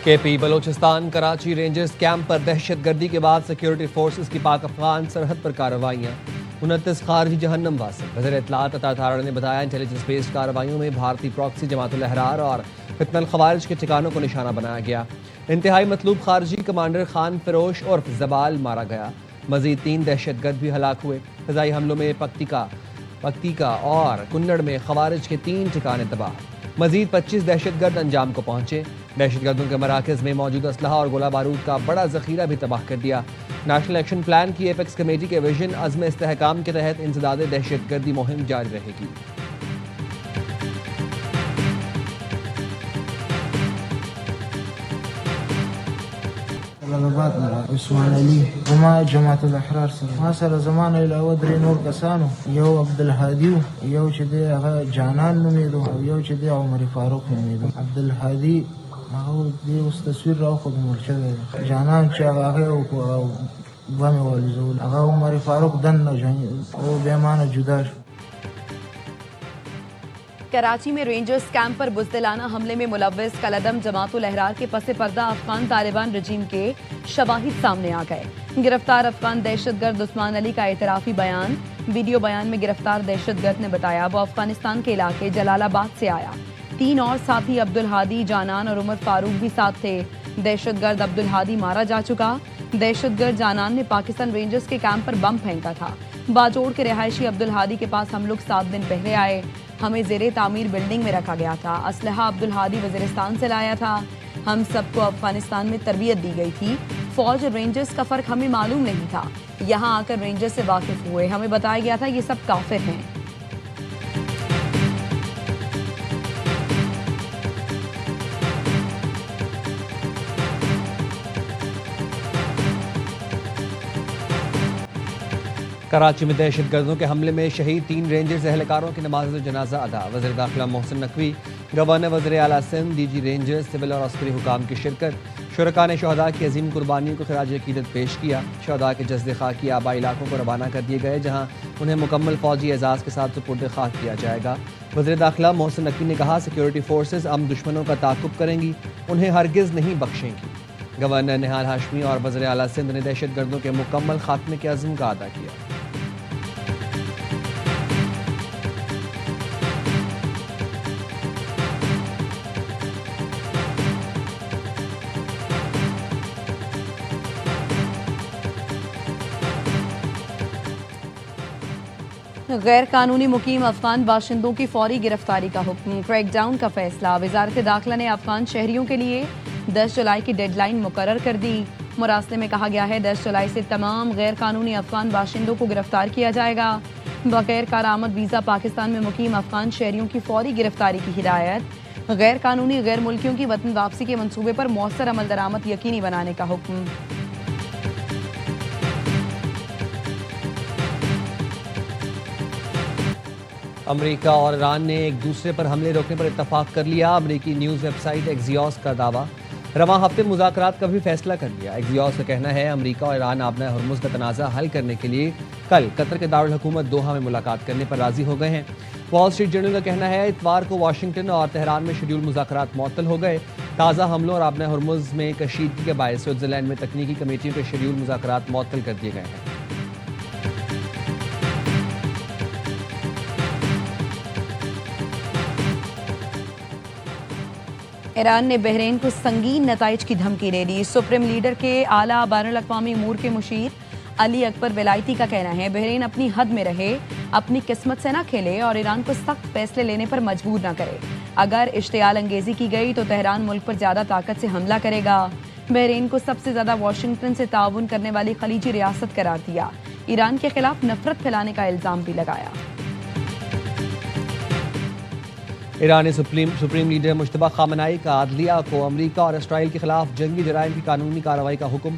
KP Balochistan Karachi rangers camp पर दहशतगर्दी के बाद सिक्योरिटी फोर्सेस की पाक अफगान सरहद पर कार्रवाइयाँ। 29 खारजी जहन्नम वासिल। वज़ीर इत्तलात अता तारड़ ने बताया, इंटेलिजेंस बेस्ड कार्रवाइयों में भारतीय प्रॉक्सी जमातुल अहरार और फितनल खवारिज के ठिकानों को निशाना बनाया गया। इंतहाई मतलूब खारजी कमांडर खान फिरोश उर्फ जबाल मारा गया। मजीद 3 दहशतगर्द भी हलाक हुए। फ़िज़ाई हमलों में पक्तिका और कुन्नड़ में खवारिज के 3 ठिकाने तबाह। मजीद 25 दहशतगर्द अंजाम को पहुंचे। दहशतगर्दों के मराकज़ में मौजूद असलहा और गोला बारूद का बड़ा ज़ख़ीरा भी तबाह कर दिया। नेशनल एक्शन प्लान की एपेक्स कमेटी के विजन अज़्म इस्तेहकाम के तहत इंसदाद दहशतगर्दी मुहिम जारी रहेगी। उस्मान अली जमा जमातुल अहरार सर ज़मान इलावा दरी नूर कसानो यो अब्दुल हादी यो चदे जानान नुमेदो यो चदे उमर फारूक नुमेदो अब्दुल हादी आओ दे उस तस्वीर राव खुद मुर्शद जानान चागा है वो वमे वाली जोल आगा उमर फारूक दन न जाए वो बेमान जुदा। कराची में रेंजर्स कैंप पर बुज़दिलाना हमले में मुलव्विस कलअदम जमातुल अहरार के पसे पर्दा अफगान तालिबान रजीम के शवाहिद सामने आ गए। गिरफ्तार अफगान दहशतगर्द उस्मान अली का एतराफ़ी बयान। वीडियो बयान में गिरफ्तार दहशतगर्द ने बताया वो अफगानिस्तान के इलाके जलालाबाद से आया। 3 और साथी अब्दुल हादी, जानान और उमर फारूक भी साथ थे। दहशतगर्द अब्दुल हादी मारा जा चुका। दहशतगर्द जानान ने पाकिस्तान रेंजर्स के कैंप पर बम फेंका था। बाजोड़ के रिहायशी अब्दुल हादी के पास हम लोग 7 दिन पहले आए। हमें ज़ेरे तामीर बिल्डिंग में रखा गया था। असलहा अब्दुल हादी वज़ीरिस्तान से लाया था। हम सबको अफगानिस्तान में तरबियत दी गई थी। फौज और रेंजर्स का फ़र्क हमें मालूम नहीं था। यहाँ आकर रेंजर्स से वाकिफ़ हुए। हमें बताया गया था ये सब काफिर हैं। कराची में दहशतगर्दों के हमले में शहीद 3 रेंजर्स एहलकारों की नमाज जनाजा अदा। वज़ीर दाखिला मोहसिन नकवी, गवर्नर वज़ीर आला सिंध, डीजी रेंजर्स, सिविल और अस्करी हुकाम की शिरकत। शुरका ने शहदा की अजीम कुर्बानियों को खराज अकीदत पेश किया। शहदा के जस्द खाकी आबा इलाकों को रवाना कर दिए गए, जहाँ उन्हें मुकम्मल फौजी एजाज़ के साथ सुपुर्द खाक किया जाएगा। वज़ीर दाखिला मोहसिन नकवी ने कहा, सिक्योरिटी फोर्सेज हम दुश्मनों का ताक़ुब करेंगी, उन्हें हरगिज़ नहीं बख्शेंगी। गवर्नर निहाल हाशमी और वज़ीर आला सिंध ने दहशतगर्दों के मुकम्मल खात्मे के अज़्म का अदा किया। गैर कानूनी मुकीम अफगान बाशिंदों की फौरी गिरफ्तारी का हुक्म। क्रैकडाउन का फैसला। वजारत दाखिला ने अफगान शहरियों के लिए 10 जुलाई की डेडलाइन मुकर्रर कर दी। मुरासले में कहा गया है 10 जुलाई से तमाम गैर कानूनी अफगान बाशिंदों को गिरफ्तार किया जाएगा। बगैर कारआमद वीज़ा पाकिस्तान में मुकीम अफगान शहरियों की फौरी गिरफ्तारी की हिदायत। गैर कानूनी गैर मुल्कियों की वतन वापसी के मनसूबे पर मौसर अमल दरामद यकीनी बनाने का हुक्म। अमेरिका और ईरान ने एक दूसरे पर हमले रोकने पर इत्तफाक कर लिया। अमेरिकी न्यूज़ वेबसाइट एक्सियोस का दावा। रवां हफ्ते मुज़ाकरात का भी फैसला कर लिया। एक्सियोस का कहना है अमेरिका और ईरान आबना हरमुज़ का तनाज़ा हल करने के लिए कल कतर के दारुल हुकूमत दोहा में मुलाकात करने पर राज़ी हो गए हैं। वॉल स्ट्रीट जर्नल का कहना है इतवार को वाशिंगटन और तेहरान में शेड्यूल मुज़ाकरात मुअत्तल हो गए। ताज़ा हमलों और आबना हरमुज़ में कशीदगी के बायस स्विट्ज़रलैंड में तकनीकी कमेटियों के शेड्यूल मुज़ाकरात मुअत्तल कर दिए गए हैं। ईरान ने बहरीन को संगीन नताइज की धमकी दे दी। सुप्रीम लीडर के आला बैनुल-अक़वामी उमूर के मुशीर अली अकबर विलायती का कहना है बहरीन अपनी हद में रहे, अपनी किस्मत से ना खेले और ईरान को सख्त फैसले लेने पर मजबूर ना करे। अगर इश्तियाल अंगेजी की गई तो तेहरान मुल्क पर ज़्यादा ताकत से हमला करेगा। बहरीन को सबसे ज़्यादा वाशिंगटन से ताउन करने वाली खलीजी रियासत करार दिया। ईरान के खिलाफ नफरत फैलाने का इल्ज़ाम भी लगाया। ईरानी सुप्रीम लीडर मुश्तबा खामनाई का अदलिया को अमरीका और इसराइल के खिलाफ जंगी जराइम की कानूनी कार्रवाई का हुक्म।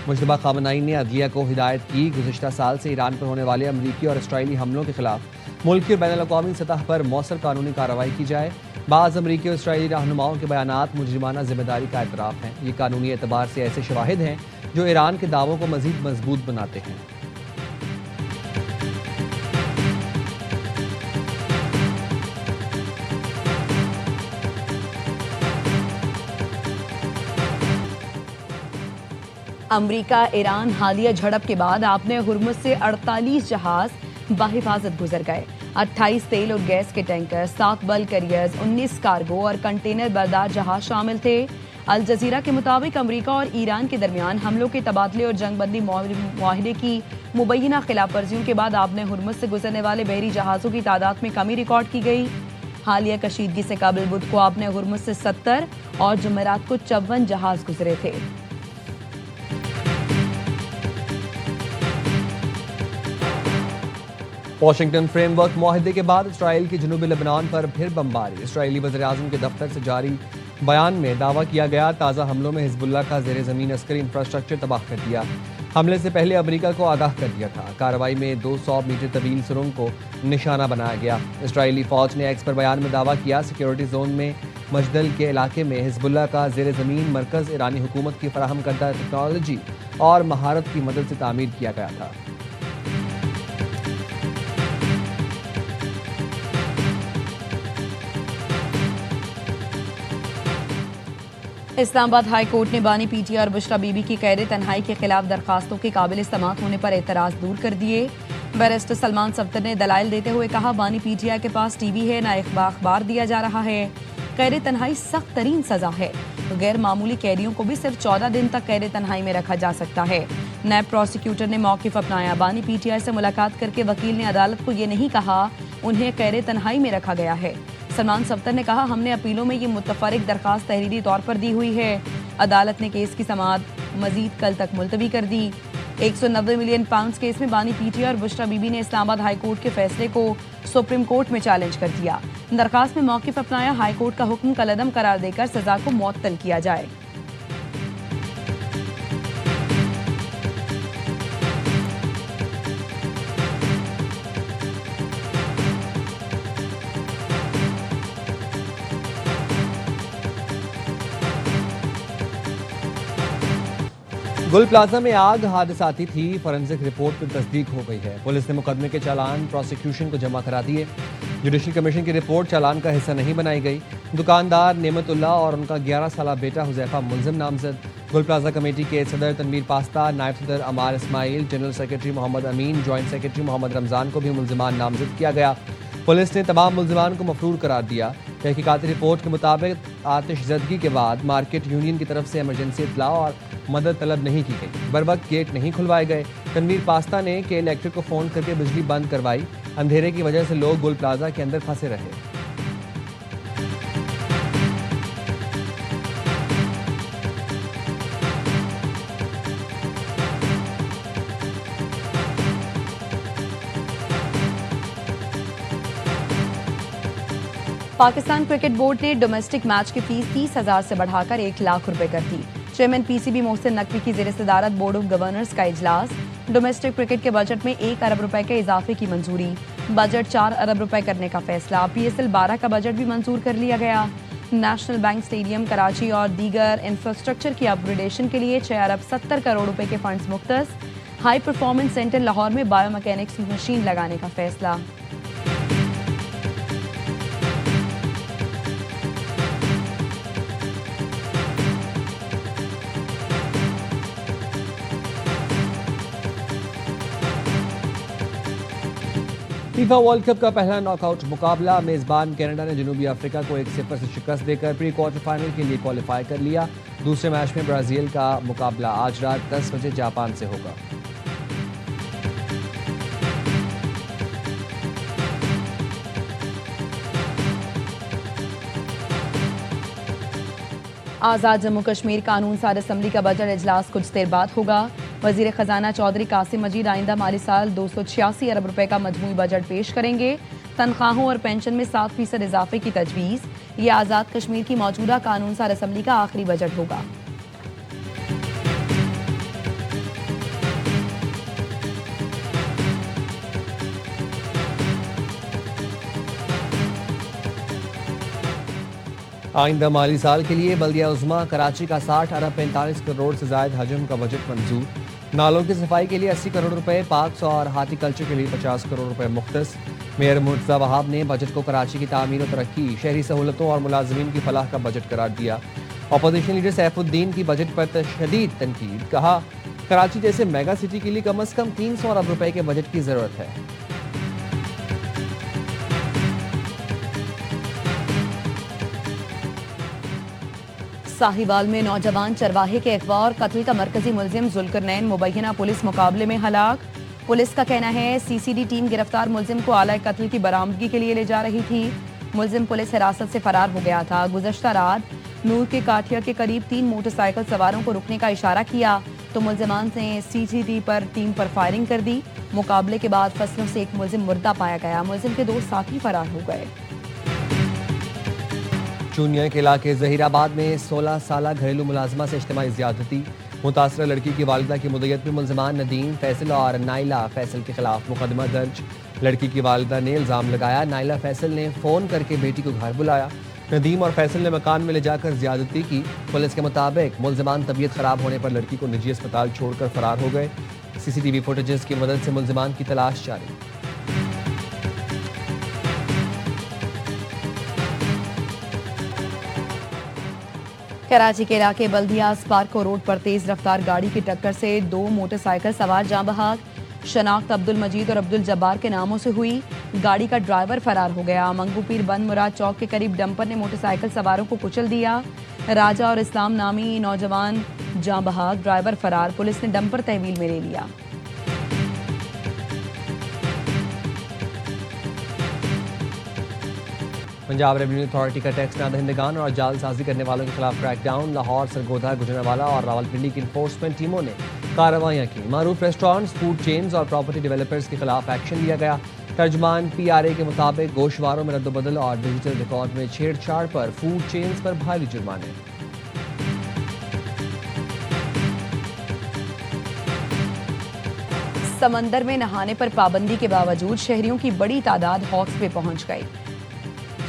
मुश्तबा खामनाई ने अदलिया को हिदायत की गुज़िश्ता साल से ईरान पर होने वाले अमरीकी और इसराइली हमलों के खिलाफ मुल्की और बैनुल-अक़वामी सतह पर मौसर कानूनी कार्रवाई की जाए। बाज़ अमरीकी और इसराइली रहनुमाओं के बयानात मुजरिमाना जिम्मेदारी का एतराफ़ हैं। ये कानूनी एतबार से ऐसे शवाहिद हैं जो ईरान के दावों को मज़ीद मजबूत बनाते हैं। अमरीका ईरान हालिया झड़प के बाद आपने हुर्मुज़ से 48 जहाज बाहिफाजत गुजर गए। 28 तेल और गैस के टैंकर, 7 बल्क कैरियर्स, 19 कार्गो और कंटेनर बरदार जहाज शामिल थे। अल जजीरा के मुताबिक अमरीका और ईरान के दरमियान हमलों के तबादले और जंगबंदी मुआहदे की मुबैना खिलाफ वर्जियों के बाद आपने हुर्मुज़ से गुजरने वाले बहरी जहाज़ों की तादाद में कमी रिकॉर्ड की गई। हालिया कशीदगी से कबल बुध को आपने हुर्मुज़ से 70 और जुमेरात को 54 जहाज गुजरे थे। वाशिंगटन फ्रेमवर्क मुआहदे के बाद इसराइल की जनूबी लेबनान पर फिर बमबारी। इसराइली वज़ीर-ए-आज़म के दफ्तर से जारी बयान में दावा किया गया, ताज़ा हमलों में हिजबुल्लाह का ज़ेर ज़मीन अस्करी इंफ्रास्ट्रक्चर तबाह कर दिया। हमले से पहले अमरीका को आगाह कर दिया था। कार्रवाई में 200 मीटर तवील सुरंग को निशाना बनाया गया। इसराइली फ़ौज ने एक्स पर बयान में दावा किया, सिक्योरिटी जोन में मजदल के इलाके में हिजबुल्लाह का ज़ेर ज़मीन मरकज़ ईरानी हुकूमत की फराहम करदा टेक्नोलॉजी और महारत की मदद से तामीर किया गया था। इस्लामाबाद हाई कोर्ट ने बानी पीटीआई और बुशरा बीबी की कैद तन्हाई के खिलाफ दरखास्तों के काबिल समाअत होने पर एतराज़ दूर कर दिए। बैरिस्टर सलमान सफ्दर ने दलाइल देते हुए कहा, बानी पीटीआई के पास टीवी है, ना अखबार दिया जा रहा है। कैद तन्हाई सख्त तरीन सजा है। गैर मामूली कैदियों को भी सिर्फ 14 दिन तक कैद तन्हाई में रखा जा सकता है। नायब प्रोसिक्यूटर ने मौक़िफ़ अपनाया। बानी पीटीआई से मुलाकात करके वकील ने अदालत को ये नहीं कहा उन्हें कैद तन्हाई में रखा गया है। सलमान सफ्दर ने कहा, हमने अपीलों में ये मुतफरिक दरखास्त तहरीरी तौर पर दी हुई है। अदालत ने केस की समाअत मजीद कल तक मुलतवी कर दी। 190 मिलियन पाउंड केस में बानी पीटीआई और बुशरा बीबी ने इस्लामाबाद हाई कोर्ट के फैसले को सुप्रीम कोर्ट में चैलेंज कर दिया। दरखास्त में मौक़िफ़ अपनाया, हाई कोर्ट का हुक्म कलअदम करार देकर सजा को मुअत्तल किया जाए। गुल प्लाजा में आग हादसाती थी। फॉरेंसिक रिपोर्ट पर तस्दीक हो गई है। पुलिस ने मुकदमे के चालान प्रोसिक्यूशन को जमा करा दिए। जुडिशल कमीशन की रिपोर्ट चालान का हिस्सा नहीं बनाई गई। दुकानदार नेमतुल्ला और उनका 11 साला बेटा हुजैफा मुलजिम नामजद। गुल प्लाजा कमेटी के सदर तनवीर पास्ता, नायब सदर अमार इस्माइल, जनरल सेक्रेटरी मोहम्मद अमीन, जॉइंट सेक्रेटरी मोहम्मद रमजान को भी मुलजिमान नामजद किया गया। पुलिस ने तमाम मुलजिमान को मफरूर करार दिया। तहकीकाती रिपोर्ट के मुताबिक आतिशज़दगी के बाद मार्केट यूनियन की तरफ से इमरजेंसी इतला और मदद तलब नहीं की गई। बरवक्त गेट नहीं खुलवाए गए। तनवीर पास्ता ने के इलेक्ट्रिक को फ़ोन करके बिजली बंद करवाई। अंधेरे की वजह से लोग गुल प्लाजा के अंदर फंसे रहे। पाकिस्तान क्रिकेट बोर्ड ने डोमेस्टिक मैच की फीस 30,000 से बढ़ाकर 1 लाख रुपए कर दी। चेयरमैन पीसीबी मोहसिन नकवी की ज़ेर सदारत बोर्ड ऑफ गवर्नर्स का इजलास। डोमेस्टिक क्रिकेट के बजट में 1 अरब रुपए के इजाफे की मंजूरी। बजट 4 अरब रुपए करने का फैसला। PSL 12 का बजट भी मंजूर कर लिया गया। नेशनल बैंक स्टेडियम कराची और दीगर इंफ्रास्ट्रक्चर की अपग्रेडेशन के लिए 6 अरब 70 करोड़ रुपए के फंड्स मुख्तस। हाई परफॉर्मेंस सेंटर लाहौर में बायोमैकेनिक्स मशीन लगाने का फैसला। फीफा वर्ल्ड कप का पहला नॉकआउट मुकाबला मेजबान कनाडा ने जनूबी अफ्रीका को 1-0 से शिकस्त देकर प्री क्वार्टर फाइनल के लिए क्वालिफाई कर लिया। दूसरे मैच में ब्राजील का मुकाबला आज रात 10 बजे जापान से होगा। आज़ाद जम्मू कश्मीर कानून सार असम्बली का बजट इजलास कुछ देर बाद होगा। वजीर खजाना चौधरी कासिम मजीद आइंदा माली साल 286 अरब रुपए का मजमूई बजट पेश करेंगे। तनख्वाहों और पेंशन में 7% इजाफे की तजवीज़। ये आज़ाद कश्मीर की मौजूदा कानून सार असम्बली का आखिरी बजट होगा। आइंदा माली साल के लिए बल्दिया उज़्मा कराची का 60 अरब 45 करोड़ से जायद हजम का बजट मंजूर। नालों की सफाई के लिए 80 करोड़ रुपए, पार्क्स और हार्टिकल्चर के लिए 50 करोड़ रुपए मुख्तस। मेयर मुर्तज़ा वहाब ने बजट को कराची की तामीर और तरक्की, शहरी सहूलतों और मुलाजमीन की फलाह का बजट करार दिया। अपोजिशन लीडर सैफुद्दीन की बजट पर तशदीद तनकीद, कहा कराची जैसे मेगा सिटी के लिए कम से कम 300 अरब रुपए के बजट की जरूरत है। साहिवाल में नौजवान चरवाहे के अगवा और कत्ल का मरकजी मुलजिम जुल्करनैन मुबैना पुलिस मुकाबले में हलाक। पुलिस का कहना है सीसीडी टीम गिरफ्तार मुलजिम को आला कत्ल की बरामदगी के लिए ले जा रही थी। मुलजिम पुलिस हिरासत से फरार हो गया था। गुज़श्ता रात नूर के काठिया के करीब 3 मोटरसाइकिल सवारों को रुकने का इशारा किया तो मुलजिमान ने सीसीडी पर टीम पर फायरिंग कर दी। मुकाबले के बाद फसलों से एक मुलजिम मुर्दा पाया गया। मुलजिम के 2 साथी फरार हो गए। चूनिया के इलाके जहीराबाद में 16 साल घरेलू मुलाजमा से इज्तिमाई ज्यादती। मुतासरा लड़की की वालिदा की मुद्दत में मुलजमान नदीम फैसल और नाइला फैसल के खिलाफ मुकदमा दर्ज। लड़की की वालिदा ने इल्जाम लगाया नाइला फैसल ने फ़ोन करके बेटी को घर बुलाया। नदीम और फैसल ने मकान में ले जाकर ज्यादती की। पुलिस के मुताबिक मुलजमान तबीयत खराब होने पर लड़की को निजी अस्पताल छोड़कर फरार हो गए। सीसीटीवी फुटेजेस की मदद से मुलजमान की तलाश जारी। कराची के इलाके बल्दिया स्पार्को रोड पर तेज रफ्तार गाड़ी की टक्कर से 2 मोटरसाइकिल सवार जाँ बहक। शनाख्त अब्दुल मजीद और अब्दुल जब्बार के नामों से हुई। गाड़ी का ड्राइवर फरार हो गया। मंगूपीर बंद मुराद चौक के करीब डंपर ने मोटरसाइकिल सवारों को कुचल दिया। राजा और इस्लाम नामी नौजवान जाँ बहक, ड्राइवर फरार। पुलिस ने डंपर तहवील में ले लिया। पंजाब रेवेन्यू अथॉरिटी का टैक्स ना दहिंदगान और जालसाजी करने वालों के खिलाफ क्रैकडाउन। लाहौर, सरगोधा, गुजरांवाला और रावलपिंडी की इन्फोर्समेंट टीमों ने कार्रवाइयां की। मारूफ रेस्टोरेंट्स, फूड चेन्स और प्रॉपर्टी डेवलपर्स के खिलाफ एक्शन लिया गया। तर्जमान PRA के मुताबिक गोशवारों में रद्दबदल और डिजिटल रिकॉर्ड में छेड़छाड़ पर फूड चेन्स पर भारी जुर्माने। समंदर में नहाने पर पाबंदी के बावजूद शहरियों की बड़ी तादाद हॉट्स पे पहुंच गई।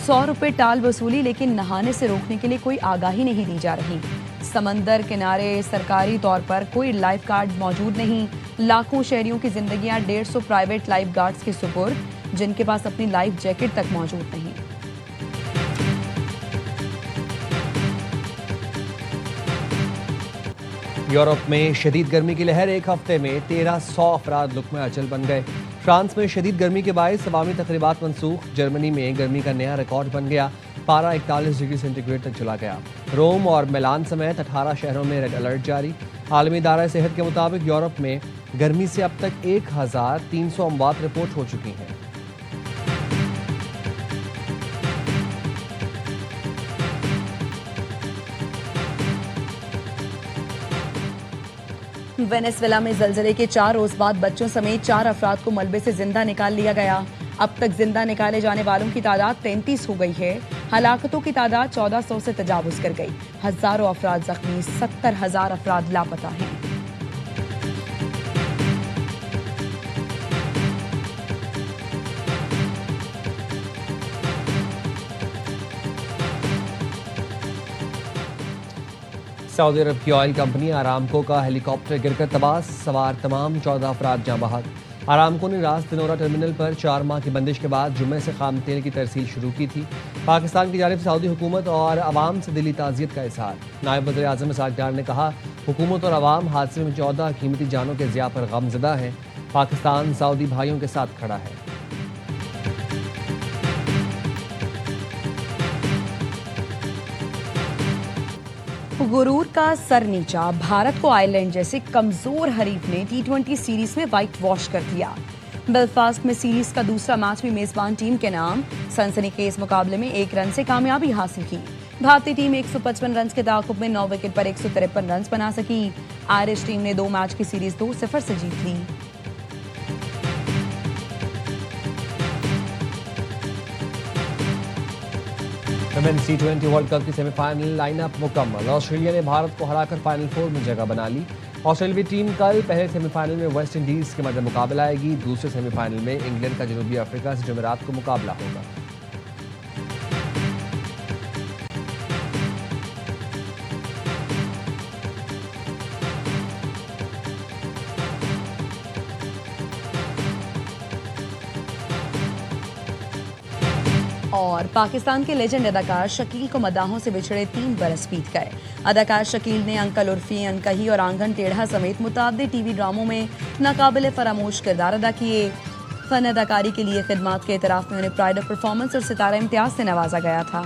100 रुपए टाल वसूली, लेकिन नहाने से रोकने के लिए कोई आगाही नहीं दी जा रही। समंदर किनारे सरकारी तौर पर कोई लाइफ गार्ड मौजूद नहीं। लाखों शहरियों की जिंदगियां 150 प्राइवेट लाइफ गार्ड्स के सुपुर्द, जिनके पास अपनी लाइफ जैकेट तक मौजूद नहीं। यूरोप में शदीद गर्मी की लहर। एक हफ्ते में 1300 अफराद लुक़्मा अचल बन गए। फ्रांस में शदीद गर्मी के बायस अवामी तकरीबात मनसूख। जर्मनी में गर्मी का नया रिकॉर्ड बन गया। पारा 41 डिग्री सेंटीग्रेड तक चला गया। रोम और मिलान समेत 18 शहरों में रेड अलर्ट जारी। आलमी इदारा सेहत के मुताबिक यूरोप में गर्मी से अब तक 1300 अमवात रिपोर्ट हो चुकी हैं। वेनेजुएला में जलजले के 4 रोज बाद बच्चों समेत 4 अफराद को मलबे से जिंदा निकाल लिया गया। अब तक जिंदा निकाले जाने वालों की तादाद 33 हो गई है। हलाकतों की तादाद 1400 से तजावुज कर गई। हजारों अफराद जख्मी, 70,000 अफराद लापता हैं। सऊदी अरब की ऑयल कंपनी आरामको का हेलीकॉप्टर गिरकर तबाह, सवार तमाम 14 अफराद जाँ बहक। आरामको ने रास दिनोरा टर्मिनल पर 4 माह की बंदिश के बाद जुम्मे से खाम तेल की तरसील शुरू की थी। पाकिस्तान की जानिब से सऊदी हुकूमत और अवाम से दिली ताज़ियत का इजहार। नायब वज़ीर आज़म इसहाक डार ने कहा, हुकूमत और अवाम हादसे में 14 कीमती जानों के ज़िया पर गमज़दा है। पाकिस्तान सऊदी भाइयों के साथ खड़ा है। गुरूर का सर नीचा। भारत को आयरलैंड जैसे कमजोर हरीफ ने T20 सीरीज में व्हाइट वॉश कर दिया। बेलफास्ट में सीरीज का दूसरा मैच भी मेजबान टीम के नाम। सनसनीखेज मुकाबले में 1 रन से कामयाबी हासिल की। भारतीय टीम 155 रन के ताक़ुब में 9 विकेट पर 153 रन बना सकी। आयरिश टीम ने 2 मैच की सीरीज 2-0 से जीत ली। वुमेन्स T20 वर्ल्ड कप की सेमीफाइनल लाइनअप मुकम्मल। ऑस्ट्रेलिया ने भारत को हराकर फाइनल 4 में जगह बना ली। ऑस्ट्रेलियाई टीम कल पहले सेमीफाइनल में वेस्ट इंडीज के मध्य मुकाबला आएगी। दूसरे सेमीफाइनल में इंग्लैंड का जनूबी अफ्रीका से जुमेरात को मुकाबला होगा। और पाकिस्तान के लेजेंड अदाकार शकील को मदाहों से बिछड़े 3 बरस बीत गए। अदाकार शकील ने अंकल उर्फी, अनकही और आंगन टेढ़ा समेत मुताद्दिद टीवी ड्रामों में नाकाबिले फरामोश किरदार अदा किए। फन अदाकारी के लिए खिदमात के एतराफ़ में उन्हें प्राइड ऑफ परफॉर्मेंस और सितारा इम्तियाज से नवाजा गया था।